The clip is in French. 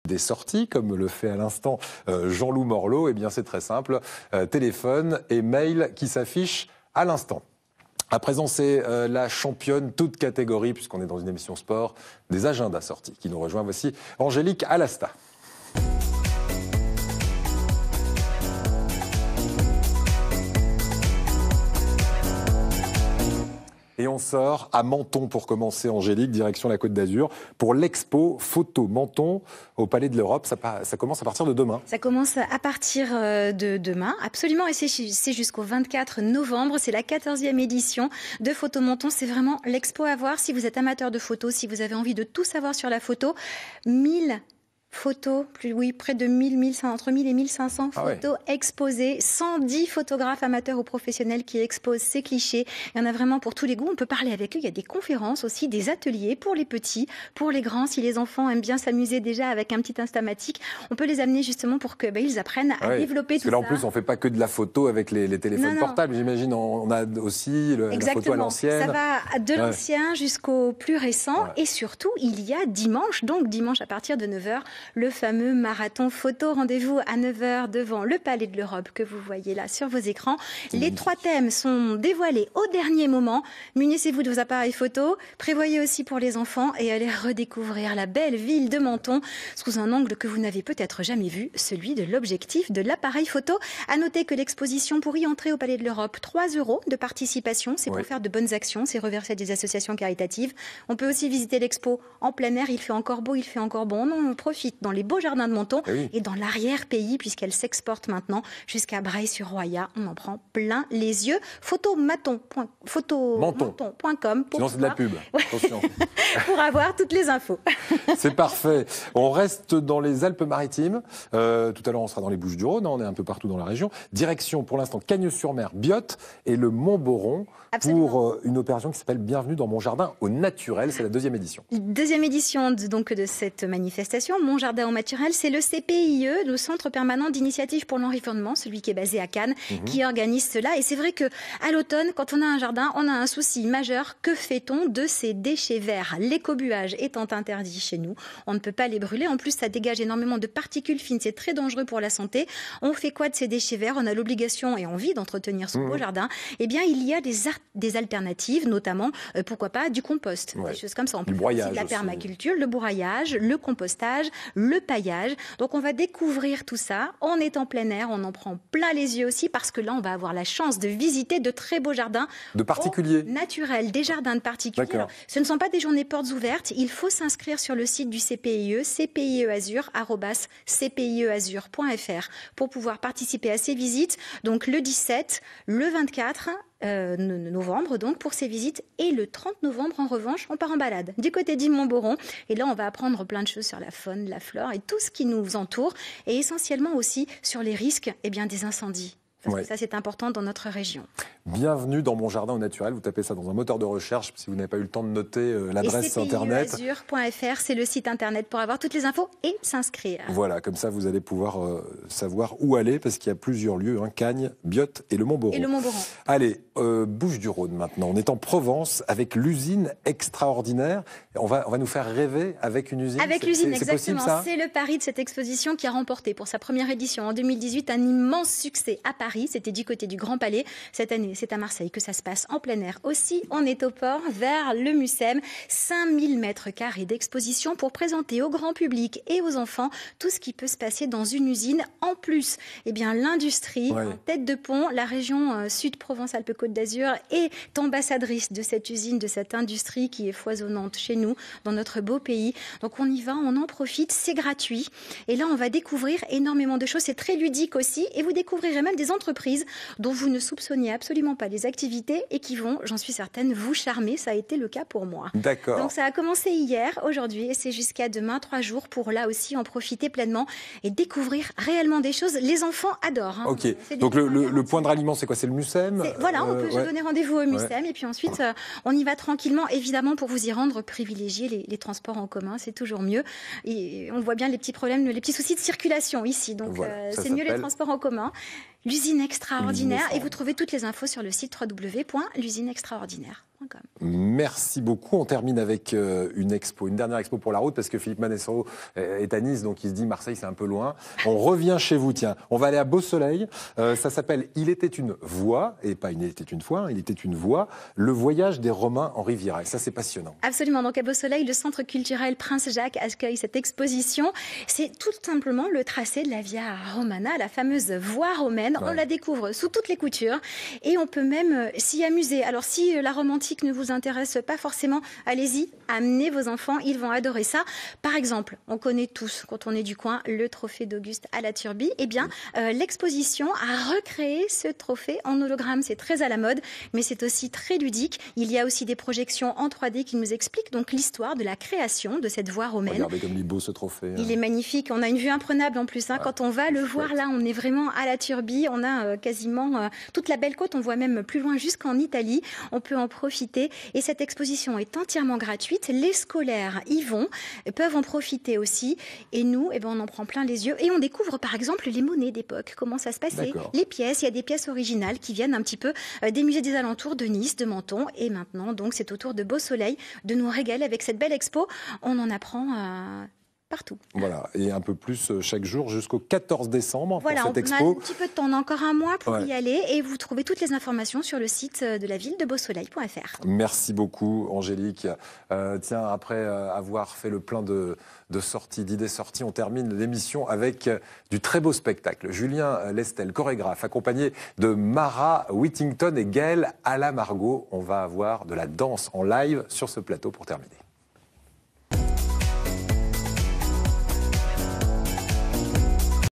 des sorties, comme le fait à l'instant Jean-Loup Morlot. Eh bien, c'est très simple. Téléphone et mail qui s'affichent à l'instant. À présent, c'est la championne toute catégorie, puisqu'on est dans une émission sport, des agendas sortis qui nous rejoint. Voici Angélique Alasta. Et on sort à Menton pour commencer, Angélique, direction la Côte d'Azur, pour l'expo Photo Menton au Palais de l'Europe. Ça commence à partir de demain. Ça commence à partir de demain, absolument, et c'est jusqu'au 24 novembre. C'est la 14e édition de Photo Menton. C'est vraiment l'expo à voir si vous êtes amateur de photos, si vous avez envie de tout savoir sur la photo. 1000 photos, près de 1500, entre 1000 et 1500 photos exposées, 110 photographes amateurs ou professionnels qui exposent ces clichés. Il y en a vraiment pour tous les goûts, on peut parler avec eux. Il y a des conférences aussi, des ateliers pour les petits, pour les grands. Si les enfants aiment bien s'amuser déjà avec un petit Instamatique, on peut les amener justement pour qu'ils apprennent à développer tout ça. Parce que là, en plus, on ne fait pas que de la photo avec les téléphones portables, j'imagine. On a aussi la photo à l'ancienne. Ça va de l'ancien jusqu'au plus récent. Et surtout, il y a dimanche à partir de 9h, le fameux marathon photo. Rendez-vous à 9h devant le Palais de l'Europe que vous voyez là sur vos écrans. Les 3 thèmes sont dévoilés au dernier moment. Munissez-vous de vos appareils photo. Prévoyez aussi pour les enfants et allez redécouvrir la belle ville de Menton sous un angle que vous n'avez peut-être jamais vu, celui de l'objectif de l'appareil photo. À noter que l'exposition pour y entrer au Palais de l'Europe, 3 € de participation. C'est pour faire de bonnes actions. C'est reversé à des associations caritatives. On peut aussi visiter l'expo en plein air. Il fait encore beau, il fait encore bon. On profite dans les beaux jardins de Menton et dans l'arrière-pays, puisqu'elle s'exporte maintenant jusqu'à Breil-sur-Roya. On en prend plein les yeux. Photomenton.com. Sinon, c'est de la pub. Attention. Pour avoir toutes les infos. C'est parfait. On reste dans les Alpes-Maritimes. Tout à l'heure, on sera dans les Bouches-du-Rhône. On est un peu partout dans la région. Direction, pour l'instant, Cagnes-sur-Mer, Biot et le Mont-Boron. Pour une opération qui s'appelle Bienvenue dans mon jardin au naturel. C'est la 2e édition. Deuxième édition donc de cette manifestation. Mon jardin au naturel, c'est le CPIE, le Centre permanent d'initiative pour l'environnement, celui qui est basé à Cannes, qui organise cela. Et c'est vrai que à l'automne, quand on a un jardin, on a un souci majeur. Que fait-on de ces déchets verts? L'écobuage étant interdit chez nous, on ne peut pas les brûler. En plus, ça dégage énormément de particules fines. C'est très dangereux pour la santé. On fait quoi de ces déchets verts? On a l'obligation et envie d'entretenir son beau jardin. Eh bien, il y a des alternatives, notamment, pourquoi pas, du compost. Des choses comme ça. On peut faire aussi de la permaculture, le bourraillage, le compostage, le paillage. Donc, on va découvrir tout ça. On est en plein air, on en prend plein les yeux aussi, parce que là, on va avoir la chance de visiter de très beaux jardins. De particuliers. Naturels, des jardins de particuliers. Alors, ce ne sont pas des journées portes ouvertes. Il faut s'inscrire sur le site du CPIE, cpieazur@cpieazur.fr pour pouvoir participer à ces visites. Donc, le 17, le 24, novembre donc pour ces visites, et le 30 novembre en revanche on part en balade du côté d'Île Mont-Boron et là on va apprendre plein de choses sur la faune, la flore et tout ce qui nous entoure, et essentiellement aussi sur les risques des incendies. Parce que ça, c'est important dans notre région. Bienvenue dans mon jardin au naturel. Vous tapez ça dans un moteur de recherche si vous n'avez pas eu le temps de noter l'adresse internet. cpieazur.fr, c'est le site internet pour avoir toutes les infos et s'inscrire. Voilà, comme ça vous allez pouvoir savoir où aller, parce qu'il y a plusieurs lieux, Cagnes, Biot et le Mont-Boron. Allez, Bouches-du-Rhône maintenant. On est en Provence avec l'usine extraordinaire. On va nous faire rêver avec une usine. Avec l'usine, exactement. C'est le pari de cette exposition qui a remporté pour sa première édition en 2018 un immense succès à Paris. C'était du côté du Grand Palais. Cette année, c'est à Marseille que ça se passe en plein air aussi. On est au port vers le Mucem. 5000 mètres carrés d'exposition pour présenter au grand public et aux enfants tout ce qui peut se passer dans une usine. En plus, l'industrie, en tête de pont, la région Sud-Provence-Alpes-Côte d'Azur est ambassadrice de cette usine, de cette industrie qui est foisonnante chez nous, dans notre beau pays. Donc on y va, on en profite, c'est gratuit. Et là, on va découvrir énormément de choses. C'est très ludique aussi. Et vous découvrirez même des entreprises dont vous ne soupçonniez absolument pas les activités et qui vont, j'en suis certaine, vous charmer. Ça a été le cas pour moi. D'accord. Donc ça a commencé hier, aujourd'hui, et c'est jusqu'à demain, 3 jours pour là aussi en profiter pleinement et découvrir réellement des choses. Les enfants adorent. Ok. Donc le point de ralliement, c'est quoi? C'est le Mucem? Voilà, on peut se donner rendez-vous au Mucem et puis ensuite on y va tranquillement. Évidemment, pour vous y rendre, privilégiez les transports en commun, c'est toujours mieux. Et on voit bien les petits problèmes, les petits soucis de circulation ici. Donc c'est mieux les transports en commun. L'usine extraordinaire, et vous trouvez toutes les infos sur le site www.l'usineextraordinaire. beausoleil.com. Merci beaucoup. On termine avec une dernière expo pour la route, parce que Philippe Manessaro est à Nice, donc il se dit Marseille, c'est un peu loin. On revient chez vous, tiens. On va aller à Beausoleil. Ça s'appelle Il était une voie, et pas Il était une fois, Il était une voie. Le voyage des Romains en Riviera. Et ça, c'est passionnant. Absolument. Donc à Beausoleil, le centre culturel Prince Jacques accueille cette exposition. C'est tout simplement le tracé de la Via Romana, la fameuse voie romaine. Ouais. On la découvre sous toutes les coutures et on peut même s'y amuser. Alors si la Rome antique ne vous intéresse pas forcément, allez-y, amenez vos enfants, ils vont adorer ça. Par exemple, on connaît tous, quand on est du coin, le trophée d'Auguste à la Turbie. Eh bien, l'exposition a recréé ce trophée en hologramme. C'est très à la mode, mais c'est aussi très ludique. Il y a aussi des projections en 3D qui nous expliquent donc l'histoire de la création de cette voie romaine. Regardez comme il est beau ce trophée. Il est magnifique. On a une vue imprenable en plus. Ouais, quand on va le voir là, on est vraiment à la Turbie. On a quasiment toute la belle côte. On voit même plus loin jusqu'en Italie. On peut en profiter. Et cette exposition est entièrement gratuite. Les scolaires y vont, peuvent en profiter aussi. Et nous, on en prend plein les yeux. Et on découvre par exemple les monnaies d'époque. Comment ça se passait. Les pièces. Il y a des pièces originales qui viennent un petit peu des musées des alentours de Nice, de Menton. Et maintenant, donc, c'est au tour de Beausoleil de nous régaler avec cette belle expo. On en apprend partout. Voilà, et un peu plus chaque jour jusqu'au 14 décembre pour cette expo. On a un petit peu de temps, on a encore un mois pour y aller et vous trouvez toutes les informations sur le site de la ville de Beausoleil.fr. Merci beaucoup Angélique. Tiens, après avoir fait le plein de sorties, d'idées sorties, on termine l'émission avec du très beau spectacle. Julien Lestel, chorégraphe, accompagné de Mara Whittington et Gaëlle Alamargot. On va avoir de la danse en live sur ce plateau pour terminer.